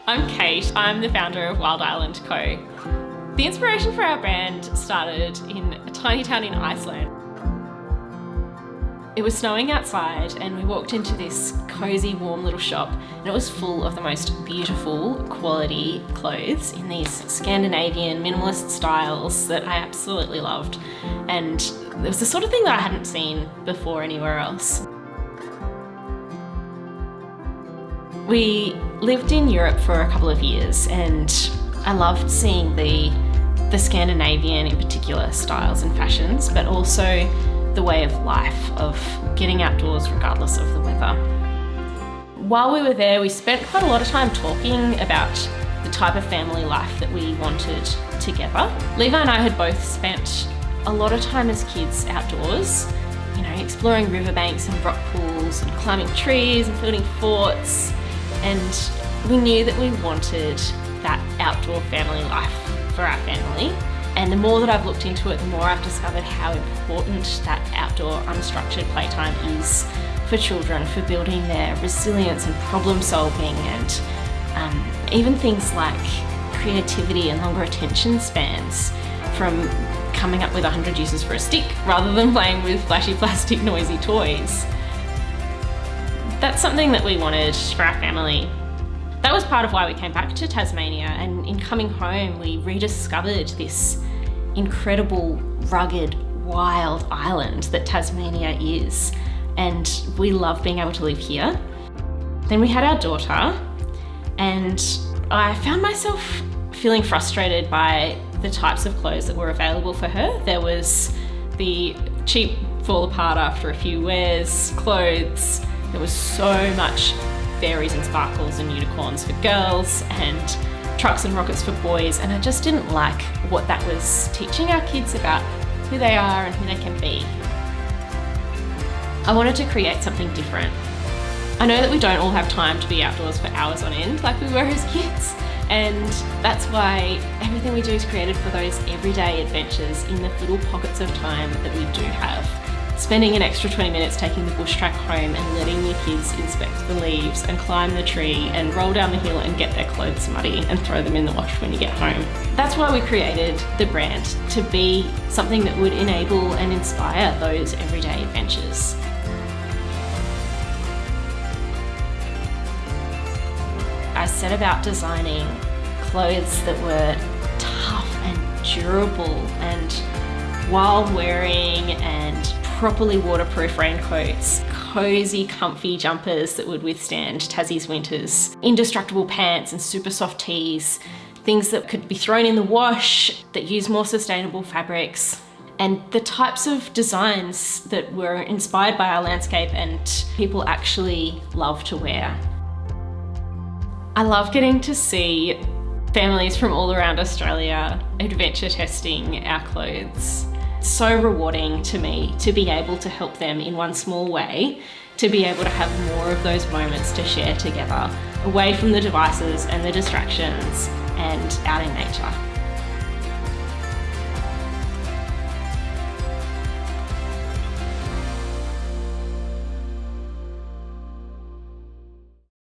I'm Kate. I'm the founder of Wild Island Co. The inspiration for our brand started in a tiny town in Iceland. It was snowing outside and we walked into this cosy, warm little shop and it was full of the most beautiful quality clothes in these Scandinavian minimalist styles that I absolutely loved. And it was the sort of thing that I hadn't seen before anywhere else. We lived in Europe for a couple of years and I loved seeing the Scandinavian in particular styles and fashions, but also the way of life of getting outdoors regardless of the weather. While we were there, we spent quite a lot of time talking about the type of family life that we wanted together. Levi and I had both spent a lot of time as kids outdoors, exploring riverbanks and rock pools and climbing trees and building forts. And we knew that we wanted that outdoor family life for our family. And the more that I've looked into it, the more I've discovered how important that outdoor unstructured playtime is for children, for building their resilience and problem solving and even things like creativity and longer attention spans, from coming up with 100 uses for a stick rather than playing with flashy plastic noisy toys. That's something that we wanted for our family. That was part of why we came back to Tasmania, and in coming home we rediscovered this incredible, rugged, wild island that Tasmania is, and we love being able to live here. Then we had our daughter and I found myself feeling frustrated by the types of clothes that were available for her. There was the cheap fall apart after a few wears clothes. There was so much fairies and sparkles and unicorns for girls and trucks and rockets for boys, and I just didn't like what that was teaching our kids about who they are and who they can be. I wanted to create something different. I know that we don't all have time to be outdoors for hours on end like we were as kids, and that's why everything we do is created for those everyday adventures in the little pockets of time that we do have. Spending an extra 20 minutes taking the bush track home and letting your kids inspect the leaves and climb the tree and roll down the hill and get their clothes muddy and throw them in the wash when you get home. That's why we created the brand, to be something that would enable and inspire those everyday adventures. I set about designing clothes that were tough and durable and while wearing and properly waterproof raincoats, cozy, comfy jumpers that would withstand Tassie's winters, indestructible pants and super soft tees, things that could be thrown in the wash, that use more sustainable fabrics, and the types of designs that were inspired by our landscape and people actually love to wear. I love getting to see families from all around Australia adventure testing our clothes. So rewarding to me to be able to help them in one small way, to be able to have more of those moments to share together, away from the devices and the distractions and out in nature.